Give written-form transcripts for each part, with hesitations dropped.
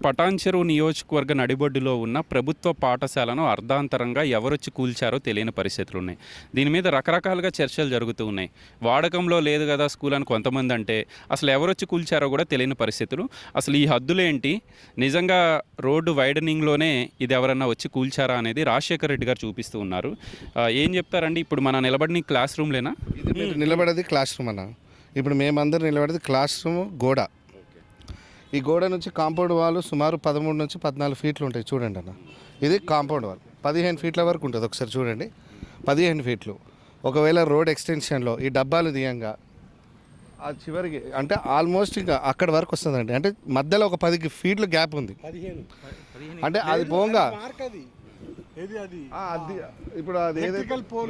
పటాన్చెరు నియోజకవర్గ నడిబొడ్డులో ఉన్న ప్రభుత్వ పాఠశాలను అర్ధాంతరంగా ఎవరొచ్చి కూల్చారో తెలియని పరిస్థితులు ఉన్నాయి. దీని మీద రకరకాలుగా చర్చలు జరుగుతూ ఉన్నాయి. వాడకంలో లేదు కదా స్కూల్ అని కొంతమంది అంటే, అసలు ఎవరొచ్చి కూల్చారో కూడా తెలియని పరిస్థితులు. అసలు ఈ హద్దులేంటి, నిజంగా రోడ్డు వైడనింగ్లోనే ఇది ఎవరన్నా వచ్చి కూల్చారా అనేది రాజశేఖర్ రెడ్డి గారు చూపిస్తూ ఉన్నారు. ఏం చెప్తారండి? ఇప్పుడు మన నిలబడిన క్లాస్ రూమ్లేనా? నిలబడేది క్లాస్ రూమ్ అన్న. ఇప్పుడు మేమందరం నిలబడేది క్లాస్ రూమ్ గోడ. ఈ గోడ నుంచి కాంపౌండ్ వాల్ సుమారు 13 నుంచి 14 ఫీట్లు ఉంటాయి చూడండి అన్న. ఇది కాంపౌండ్ వాల్ 15 ఫీట్ల వరకు ఉంటుంది. ఒకసారి చూడండి, 15 ఫీట్లు. ఒకవేళ రోడ్ ఎక్స్టెన్షన్లో ఈ డబ్బాలు తీయంగా ఆ చివరికి అంటే ఆల్మోస్ట్ ఇంకా అక్కడ వరకు వస్తుందండి. అంటే మధ్యలో ఒక 10 ఫీట్లు గ్యాప్ ఉంది. అంటే అది పోగా ఇప్పుడు అది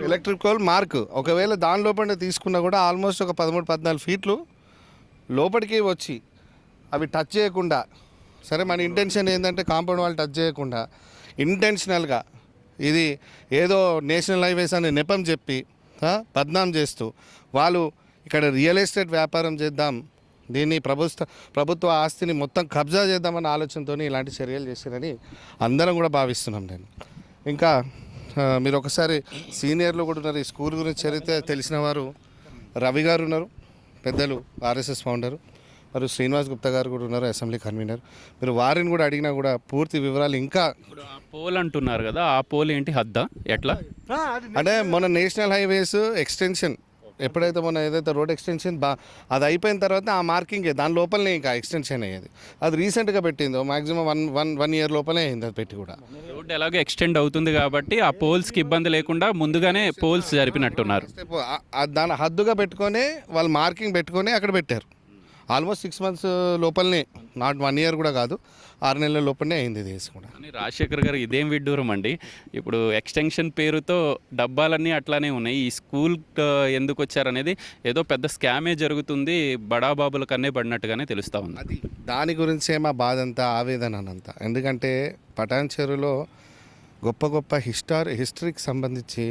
ఎలక్ట్రిక్ పోల్ మార్క్ ఒకవేళ దాని లోపల తీసుకున్నా కూడా ఆల్మోస్ట్ ఒక 13-14 ఫీట్లు లోపలికి వచ్చి అవి టచ్ చేయకుండా, సరే మన ఇంటెన్షన్ ఏంటంటే కాంపౌండ్ వాళ్ళు టచ్ చేయకుండా ఇంటెన్షనల్గా ఇది ఏదో నేషనల్ హైవేస్ అనే నెపం చెప్పి బద్నాం చేస్తూ వాళ్ళు ఇక్కడ రియల్ ఎస్టేట్ వ్యాపారం చేద్దాం, దీన్ని ప్రభుత్వ ఆస్తిని మొత్తం కబ్జా చేద్దామన్న ఆలోచనతో ఇలాంటి చర్యలు చేశారని అందరం కూడా భావిస్తున్నాం. నేను ఇంకా మీరు ఒకసారి సీనియర్లు కూడా ఉన్నారు, ఈ స్కూల్ గురించి చరిత్ర తెలిసిన వారు రవి గారు ఉన్నారు, పెద్దలు ఆర్ఎస్ఎస్ ఫౌండరు, మరి శ్రీనివాస్ గుప్తా గారు కూడా ఉన్నారు, అసెంబ్లీ కన్వీనర్. మీరు వారిని కూడా అడిగినా కూడా పూర్తి వివరాలు ఇంకా పోల్ అంటున్నారు కదా, ఆ పోల్ ఏంటి, హద్దా ఎట్లా అంటే మొన్న నేషనల్ హైవేస్ ఎక్స్టెన్షన్ ఎప్పుడైతే మొన్న ఏదైతే రోడ్ ఎక్స్టెన్షన్ అది అయిపోయిన తర్వాత ఆ మార్కింగ్ దాని లోపలనే ఇంకా ఎక్స్టెన్షన్ అయ్యేది. అది రీసెంట్గా పెట్టిందో మ్యాక్సిమం వన్ ఇయర్ లోపలే అయింది అది పెట్టి కూడా. రోడ్ ఎలాగో ఎక్స్టెండ్ అవుతుంది కాబట్టి ఆ పోల్స్కి ఇబ్బంది లేకుండా ముందుగానే పోల్స్ జరిపినట్టున్నారు. దాని హద్దుగా పెట్టుకొని వాళ్ళు మార్కింగ్ పెట్టుకొని అక్కడ పెట్టారు. ఆల్మోస్ట్ 6 months లోపలనే, నాట్ 1 year కూడా కాదు, 6 నెలల లోపలనే అయింది ఇది కూడా. కానీ రాజశేఖర్ గారు ఇదేం విడ్డూరం అండి. ఇప్పుడు ఎక్స్టెన్షన్ పేరుతో డబ్బాలన్నీ అట్లానే ఉన్నాయి. ఈ స్కూల్ ఎందుకు వచ్చారనేది ఏదో పెద్ద స్కామే జరుగుతుంది, బడాబాబుల కన్నే పడినట్టుగానే తెలుస్తూ ఉంది. అది దాని గురించే మా బాధ అంతా, ఆవేదన అంతా. ఎందుకంటే పటాన్చెరులో గొప్ప గొప్ప హిస్టరీకి సంబంధించి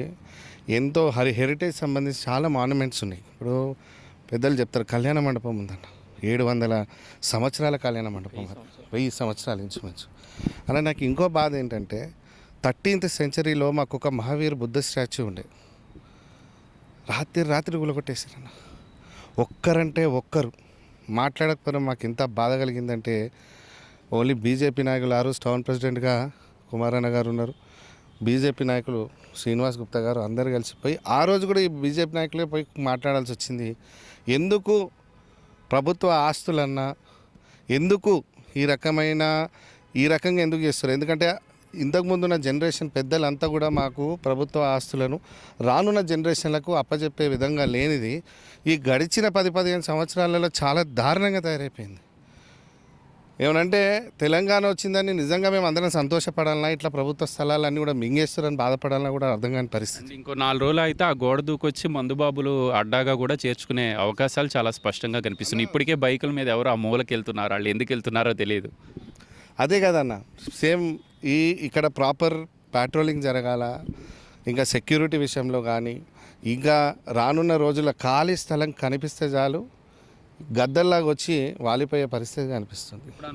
ఎంతో హెరిటేజ్ సంబంధించి చాలా మాన్యుమెంట్స్ ఉన్నాయి. ఇప్పుడు పెద్దలు చెప్తారు కళ్యాణ మండపం ఉందన్న, 700 సంవత్సరాల కళ్యాణ మండపం, 1000 సంవత్సరాలు ఇంచుమించు. అలా నాకు ఇంకో బాధ ఏంటంటే 13th century మాకు ఒక మహావీర్ బుద్ధ స్టాచ్యూ ఉండే, రాత్రి గులగొట్టేసారన్న. ఒక్కరంటే ఒక్కరు మాట్లాడకపోవడం మాకు ఎంత బాధ కలిగిందంటే, ఓన్లీ బీజేపీ నాయకులు, ఆ రోజు టౌన్ ప్రెసిడెంట్గా కుమారన్న గారు ఉన్నారు, బీజేపీ నాయకులు శ్రీనివాస్ గుప్తా గారు అందరు కలిసిపోయి ఆ రోజు కూడా ఈ బీజేపీ నాయకులే పోయి మాట్లాడాల్సి వచ్చింది. ఎందుకు ప్రభుత్వ ఆస్తులన్నా ఎందుకు ఈ రకంగా ఎందుకు చేస్తారు? ఎందుకంటే ఇంతకుముందున్న జనరేషన్ పెద్దలంతా కూడా మాకు ప్రభుత్వ ఆస్తులను రానున్న జనరేషన్లకు అప్పచెప్పే విధంగా లేనిది ఈ గడిచిన 10-15 సంవత్సరాలలో చాలా దారుణంగా తయారైపోయింది. ఏమనంటే తెలంగాణ వచ్చిందని నిజంగా మేము అందరం సంతోషపడాలన్నా, ఇట్లా ప్రభుత్వ స్థలాలన్నీ కూడా మింగేస్తారని బాధపడాలన్నా కూడా అర్థం కాని పరిస్థితి. ఇంకో 4 రోజులు అయితే ఆ గోడ దూకొచ్చి మందుబాబులు అడ్డాగా కూడా చేర్చుకునే అవకాశాలు చాలా స్పష్టంగా కనిపిస్తున్నాయి. ఇప్పటికే బైకుల మీద ఎవరు ఆ మూలకి వెళ్తున్నారు, వాళ్ళు ఎందుకు వెళ్తున్నారో తెలియదు. అదే కదన్న, సేమ్ ఇక్కడ ప్రాపర్ ప్యాట్రోలింగ్ జరగాల, ఇంకా సెక్యూరిటీ విషయంలో కానీ, ఇంకా రానున్న రోజుల ఖాళీ స్థలం కనిపిస్తే చాలు గద్దల్లాగా వచ్చి వాలిపోయే పరిస్థితి కనిపిస్తుంది. ఇప్పుడు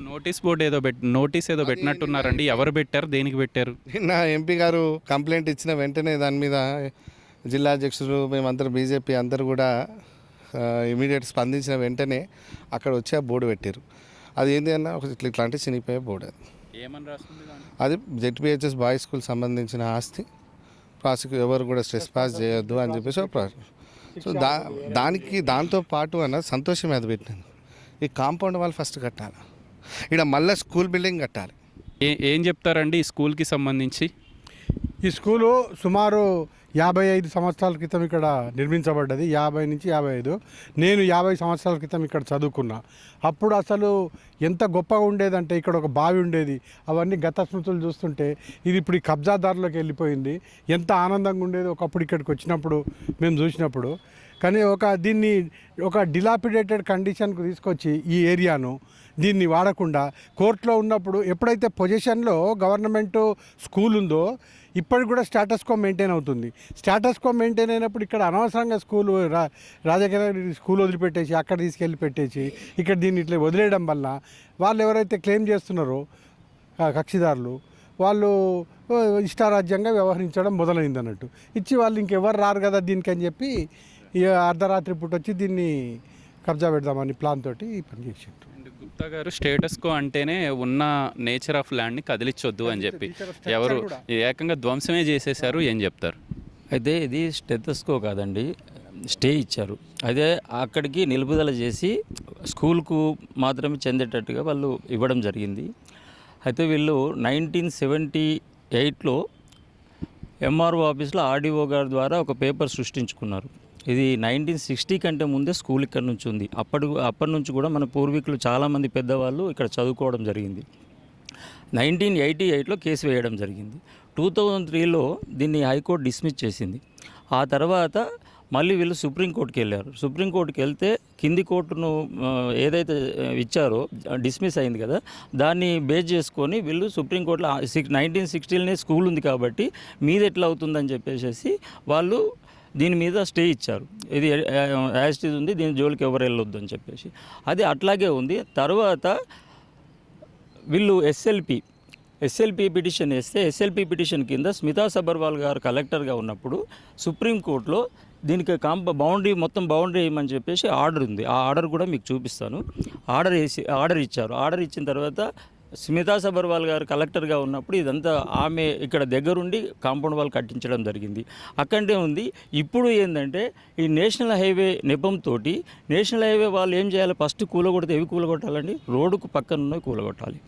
నోటీస్ ఏదో పెట్టినట్టున్నారండి, ఎవరు పెట్టారు, దేనికి పెట్టారు? నా ఎంపీ గారు కంప్లైంట్ ఇచ్చిన వెంటనే దాని మీద జిల్లా అధ్యక్షుడు మేమందరూ బీజేపీ అందరూ కూడా ఇమీడియట్ స్పందించిన వెంటనే అక్కడ వచ్చి ఆ బోర్డు పెట్టారు. అది ఏంటి అన్న, ఇట్లాంటి చినిగిపోయే బోర్డు. అది ఏమని రాస్తుంది? అది జెడ్పీహెచ్ఎస్ బాయ్స్ స్కూల్ సంబంధించిన ఆస్తి, ఎవరు కూడా స్ట్రెస్ పాస్ చేయొద్దు అని చెప్పేసి. సో దాంతో పాటు అన్న సంతోషమే అది పెట్టినాను. ఈ కాంపౌండ్ వాళ్ళు ఫస్ట్ కట్టాలి, ఇక్కడ మళ్ళీ స్కూల్ బిల్డింగ్ కట్టాలి. ఏం చెప్తారండి ఈ స్కూల్కి సంబంధించి? ఈ స్కూలు సుమారు 55 సంవత్సరాల క్రితం ఇక్కడ నిర్మించబడ్డది. 50 నుంచి 55. నేను 50 సంవత్సరాల క్రితం ఇక్కడ చదువుకున్నా. అప్పుడు అసలు ఎంత గొప్పగా ఉండేదంటే ఇక్కడ ఒక బావి ఉండేది. అవన్నీ గత స్మృతులు చూస్తుంటే ఇది ఇప్పుడు ఈ కబ్జాదారులోకి వెళ్ళిపోయింది. ఎంత ఆనందంగా ఉండేది ఒకప్పుడు ఇక్కడికి వచ్చినప్పుడు మేము చూసినప్పుడు. కానీ దీన్ని ఒక డిలాపిడేటెడ్ కండిషన్కు తీసుకొచ్చి ఈ ఏరియాను దీన్ని వాడకుండా కోర్టులో ఉన్నప్పుడు ఎప్పుడైతే పొజిషన్లో గవర్నమెంట్ స్కూల్ ఉందో ఇప్పటికి కూడా స్టేటస్ కో మెయింటైన్ అవుతుంది. స్టేటస్ కో మెయింటైన్ అయినప్పుడు ఇక్కడ అనవసరంగా రాజకీయ స్కూల్ వదిలిపెట్టేసి అక్కడ తీసుకెళ్ళి పెట్టేసి ఇక్కడ దీన్ని ఇట్లా వదిలేయడం వల్ల వాళ్ళు ఎవరైతే క్లెయిమ్ చేస్తున్నారో కక్షిదారులు వాళ్ళు ఇష్టారాజ్యంగా వ్యవహరించడం మొదలైంది అన్నట్టు. ఇచ్చి వాళ్ళు ఇంకెవరు రారు కదా దీనికి అని చెప్పి ఇక అర్ధరాత్రి పూట వచ్చి దీన్ని కబ్జా పెడదామని ప్లాన్ తోటి పని చేసిండ్రు. గుప్తా గారు స్టేటస్ కో అంటేనే ఉన్న నేచర్ ఆఫ్ ల్యాండ్ని కదిలించొద్దు అని చెప్పి ఎవరు ఏకంగా ధ్వంసమే చేసేసారు, ఏం చెప్తారు? అయితే ఇది స్టెథోస్కోప్ కాదండి, స్టే ఇచ్చారు. అదే అక్కడికి నిలుపుదల చేసి స్కూల్కు మాత్రమే చెందేటట్టుగా వాళ్ళు ఇవ్వడం జరిగింది. అయితే వీళ్ళు 1978లో ఎంఆర్ఓ ఆఫీస్లో ఆర్డీఓ గారి ద్వారా ఒక పేపర్ సృష్టించుకున్నారు. ఇది 1960 కంటే ముందే స్కూల్ ఇక్కడ నుంచి ఉంది. అప్పటి నుంచి కూడా మన పూర్వీకులు చాలామంది పెద్దవాళ్ళు ఇక్కడ చదువుకోవడం జరిగింది. 1988లో కేసు వేయడం జరిగింది. 2003లో దీన్ని హైకోర్టు డిస్మిస్ చేసింది. ఆ తర్వాత మళ్ళీ వీళ్ళు సుప్రీంకోర్టుకి వెళ్ళారు. సుప్రీంకోర్టుకి వెళ్తే కింది కోర్టును ఏదైతే ఇచ్చారో డిస్మిస్ అయింది కదా, దాన్ని బేస్ చేసుకొని వీళ్ళు సుప్రీంకోర్టులో 1960లోనే స్కూల్ ఉంది కాబట్టి మీది ఎట్లా అవుతుందని చెప్పేసి వాళ్ళు దీని మీద స్టే ఇచ్చారు. ఇది యాజిటీస్ ఉంది, దీని జోలికి ఎవరు వెళ్ళొద్దు అని చెప్పేసి అది అట్లాగే ఉంది. తర్వాత వీళ్ళు ఎస్ఎల్పి పిటిషన్ వేస్తే ఎస్ఎల్పి పిటిషన్ కింద స్మితా సబర్వాల్ గారు కలెక్టర్గా ఉన్నప్పుడు సుప్రీంకోర్టులో దీనికి మొత్తం బౌండరీ వేయమని చెప్పేసి ఆర్డర్ ఉంది. ఆ ఆర్డర్ కూడా మీకు చూపిస్తాను. ఆర్డర్ ఇచ్చారు. ఆర్డర్ ఇచ్చిన తర్వాత స్మితా సబర్వాల్ గారు కలెక్టర్గా ఉన్నప్పుడు ఇదంతా ఆమె ఇక్కడ దగ్గరుండి కాంపౌండ్ వాల్ కట్టించడం జరిగింది. అక్కడే ఉంది. ఇప్పుడు ఏంటంటే ఈ నేషనల్ హైవే నెపంతో నేషనల్ హైవే వాళ్ళు ఏం చేయాలి, ఫస్ట్ కూలగొడితే ఏవి కూలగొట్టాలండి, రోడ్డుకు పక్కన ఉన్నవి కూలగొట్టాలి.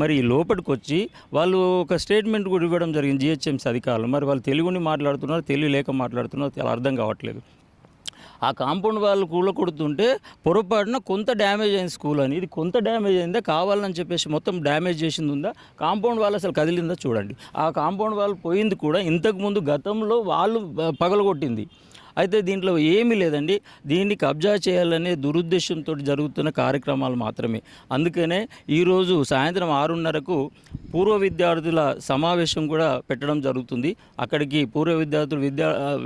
మరి లోపలికి వచ్చి వాళ్ళు ఒక స్టేట్మెంట్ కూడా ఇవ్వడం జరిగింది జిహెచ్ఎంసీ అధికారులు. మరి వాళ్ళు తెలుగుని మాట్లాడుతున్నారు, తెలుగు లేక మాట్లాడుతున్నారు, చాలా అర్థం కావట్లేదు. ఆ కాంపౌండ్ వాళ్ళు కూలకొడుతుంటే పొరపాటున కొంత డ్యామేజ్ అయింది స్కూల్ అని. ఇది కొంత డ్యామేజ్ అయిందా, కావాలని చెప్పేసి మొత్తం డ్యామేజ్ చేసింది ఉందా, కాంపౌండ్ వాళ్ళు అసలు కదిలిందా చూడండి. ఆ కాంపౌండ్ వాళ్ళు పోయింది కూడా ఇంతకుముందు గతంలో వాళ్ళు పగలగొట్టింది. అయితే దీంట్లో ఏమీ లేదండి. దీన్ని కబ్జా చేయాలనే దురుద్దేశంతో జరుగుతున్న కార్యక్రమాలు మాత్రమే. అందుకనే ఈరోజు సాయంత్రం 6:30కు పూర్వ విద్యార్థుల సమావేశం కూడా పెట్టడం జరుగుతుంది. అక్కడికి పూర్వ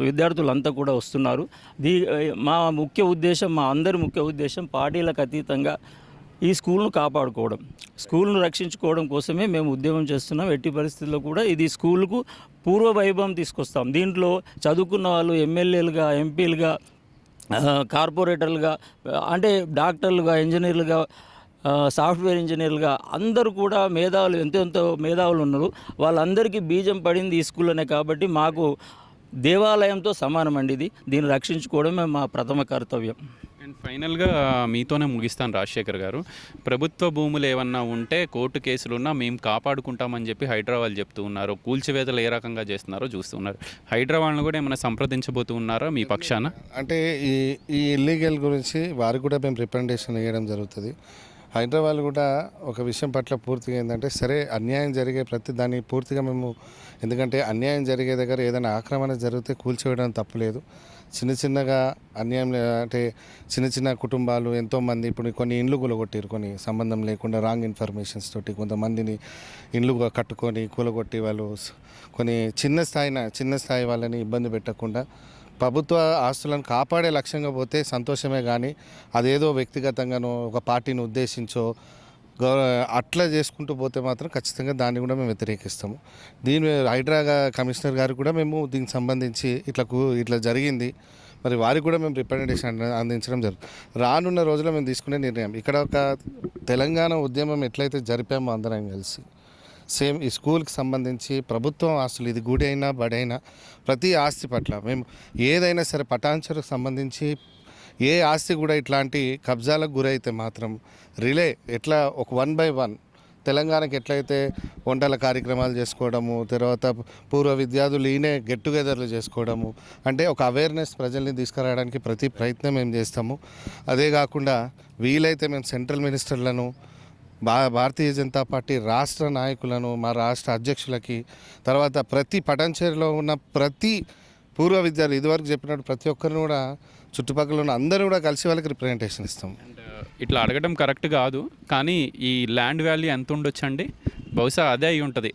విద్యార్థులంతా కూడా వస్తున్నారు. మా అందరి ముఖ్య ఉద్దేశం పార్టీలకు అతీతంగా ఈ స్కూల్ను కాపాడుకోవడం, స్కూల్ను రక్షించుకోవడం కోసమే మేము ఉద్యమం చేస్తున్నాం. ఎట్టి పరిస్థితుల్లో కూడా ఇది స్కూల్కు పూర్వ వైభవం తీసుకొస్తాం. దీంట్లో చదువుకున్న వాళ్ళు ఎమ్మెల్యేలుగా, ఎంపీలుగా, కార్పొరేటర్లుగా, అంటే డాక్టర్లుగా, ఇంజనీర్లుగా, సాఫ్ట్వేర్ ఇంజనీర్లుగా అందరూ కూడా మేధావులు, ఎంతో మేధావులు ఉన్నారు. వాళ్ళందరికీ బీజం పడింది ఈ స్కూల్లోనే. కాబట్టి మాకు దేవాలయంతో సమానం అండి ఇది. దీన్ని రక్షించుకోవడమే మా ప్రథమ కర్తవ్యం. అండ్ ఫైనల్గా మీతోనే ముగిస్తాను రాజశేఖర్ గారు. ప్రభుత్వ భూములు ఏమన్నా ఉంటే కోర్టు కేసులున్నా మేము కాపాడుకుంటామని చెప్పి హైదరాబాద్ చెప్తూ ఉన్నారు. కూల్చివేతలు ఏ రకంగా చేస్తున్నారో చూస్తున్నారు. హైదరాబాద్ను కూడా ఏమైనా సంప్రదించబోతూ ఉన్నారా మీ పక్షాన? అంటే ఈ ఇల్లీగల్ గురించి వారికి కూడా మేము రిప్రజెంటేషన్ ఇవ్వడం జరుగుతుంది. హైదరాబాద్ కూడా ఒక విషయం పట్ల పూర్తిగా ఏంటంటే, సరే అన్యాయం జరిగే ప్రతి దాన్ని పూర్తిగా మేము, ఎందుకంటే అన్యాయం జరిగే దగ్గర ఏదైనా ఆక్రమణ జరిగితే కూల్చివేయడం తప్పులేదు. చిన్నగా అన్యాయం అంటే చిన్న కుటుంబాలు ఎంతోమంది ఇప్పుడు కొన్ని ఇండ్లు కూలగొట్టారు, కొన్ని సంబంధం లేకుండా రాంగ్ ఇన్ఫర్మేషన్స్ తోటి కొంతమందిని ఇండ్లు కట్టుకొని కూలగొట్టి వాళ్ళు కొన్ని చిన్న స్థాయి వాళ్ళని ఇబ్బంది పెట్టకుండా ప్రభుత్వ ఆస్తులను కాపాడే లక్ష్యంగా పోతే సంతోషమే. కానీ అదేదో వ్యక్తిగతంగానో ఒక పార్టీని ఉద్దేశించో అట్లా చేసుకుంటూ పోతే మాత్రం ఖచ్చితంగా దాన్ని కూడా మేము వ్యతిరేకిస్తాము. హైడ్రా కమిషనర్ గారు కూడా మేము దీనికి సంబంధించి ఇట్లా జరిగింది, మరి వారికి కూడా మేము రిప్రజెంటేషన్ అందించడం జరుగుతుంది. రానున్న రోజుల్లో మేము తీసుకునే నిర్ణయం, ఇక్కడ ఒక తెలంగాణ ఉద్యమం ఎట్లయితే జరిపామో అందరం కలిసి, సేమ్ ఈ స్కూల్కి సంబంధించి ప్రభుత్వం ఆస్తులు, ఇది గుడి అయినా బడి అయినా ప్రతి ఆస్తి పట్ల మేము ఏదైనా సరే పటాన్చెరుకు సంబంధించి ఏ ఆస్తి కూడా ఇట్లాంటి కబ్జాలకు గురైతే మాత్రం ఎట్లా ఒక 1 by 1 తెలంగాణకి ఎట్లయితే వంటల కార్యక్రమాలు చేసుకోవడము, తర్వాత పూర్వ విద్యార్థులు గెట్ టుగెదర్లు చేసుకోవడము, అంటే ఒక అవేర్నెస్ ప్రజల్ని తీసుకురావడానికి ప్రతి ప్రయత్నం మేము చేస్తాము. అదే కాకుండా వీలైతే మేము సెంట్రల్ మినిస్టర్లను, భారతీయ జనతా పార్టీ రాష్ట్ర నాయకులను, మా రాష్ట్ర అధ్యక్షులకి, తర్వాత ప్రతి పటాన్చెరులో ఉన్న ప్రతి పూర్వ విద్యార్థులు ఇదివరకు చెప్పినట్టు ప్రతి ఒక్కరిని కూడా చుట్టుపక్కల ఉన్న అందరూ కూడా కలిసి వాళ్ళకి రిప్రజెంటేషన్ ఇస్తాం. అండ్ ఇట్లా అడగడం కరెక్ట్ కాదు, కానీ ఈ ల్యాండ్ వాల్యూ ఎంత ఉండొచ్చండి? బహుశా అదే అయి ఉంటుంది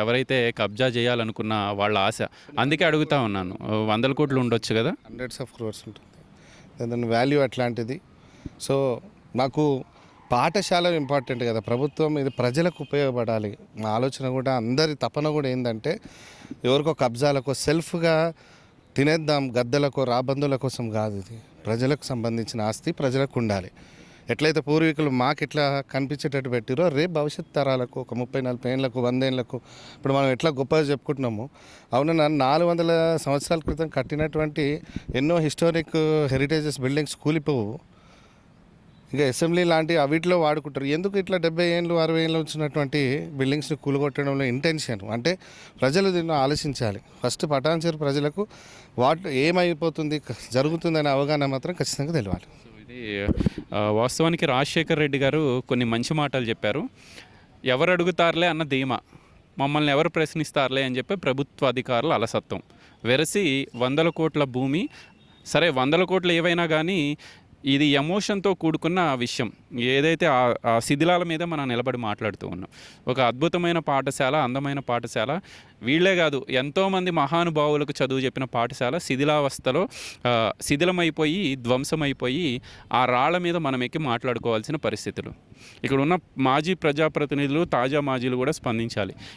ఎవరైతే కబ్జా చేయాలనుకున్న వాళ్ళ ఆశ. అందుకే అడుగుతా ఉన్నాను, 100 కోట్లు ఉండొచ్చు కదా? హండ్రెడ్స్ ఆఫ్ క్రోర్స్ ఉంటుంది. దాని వాల్యూ అట్లాంటిది. సో మాకు పాఠశాల ఇంపార్టెంట్ కదా, ప్రభుత్వం ఇది ప్రజలకు ఉపయోగపడాలి. మా ఆలోచన కూడా అందరి తపన కూడా ఏంటంటే ఎవరికో కబ్జాలకో సెల్ఫ్గా తినేద్దాం గద్దెలకో రాబందుల కోసం కాదు, ఇది ప్రజలకు సంబంధించిన ఆస్తి ప్రజలకు ఉండాలి. ఎట్లయితే పూర్వీకులు మాకు ఎట్లా కనిపించేటట్టు పెట్టిరో రేపు భవిష్యత్ తరాలకు ఒక 30-40 ఏళ్ళకు 100 ఏళ్ళకు ఇప్పుడు మనం ఎట్లా గొప్పగా చెప్పుకుంటున్నాము. అవునా, 400 సంవత్సరాల క్రితం కట్టినటువంటి ఎన్నో హిస్టారిక్ హెరిటేజెస్ బిల్డింగ్స్ కూలిపోవు. ఇంకా అసెంబ్లీ లాంటి అవిట్లో వాడుకుంటారు. ఎందుకు ఇట్లా 70 ఏళ్ళు 60 ఏళ్ళు వచ్చినటువంటి బిల్డింగ్స్ని కూలగొట్టడంలో ఇంటెన్షన్ అంటే ప్రజలు దీన్ని ఆలోచించాలి. ఫస్ట్ పటాన్చేరు ప్రజలకు ఏమైపోతుంది జరుగుతుందనే అవగాహన మాత్రం ఖచ్చితంగా తెలియాలి. సో ఇది వాస్తవానికి రాజశేఖర్ రెడ్డి గారు కొన్ని మంచి మాటలు చెప్పారు. ఎవరు అడుగుతారులే అన్న ధీమా, మమ్మల్ని ఎవరు ప్రశ్నిస్తారులే అని చెప్పి ప్రభుత్వ అధికారుల అలసత్వం వెరసి 100 కోట్ల భూమి. సరే 100 కోట్లు ఏవైనా కానీ ఇది ఎమోషన్తో కూడుకున్న విషయం. ఏదైతే ఆ శిథిలాల మీద మనం నిలబడి మాట్లాడుతూ ఉన్నాం. ఒక అద్భుతమైన పాఠశాల, అందమైన పాఠశాల. వీళ్ళే కాదు, ఎంతోమంది మహానుభావులకు చదువు చెప్పిన పాఠశాల శిథిలావస్థలో శిథిలమైపోయి ధ్వంసమైపోయి ఆ రాళ్ల మీద మనం ఎక్కి మాట్లాడుకోవాల్సిన పరిస్థితులు. ఇక్కడ ఉన్న మాజీ ప్రజాప్రతినిధులు, తాజా మాజీలు కూడా స్పందించాలి.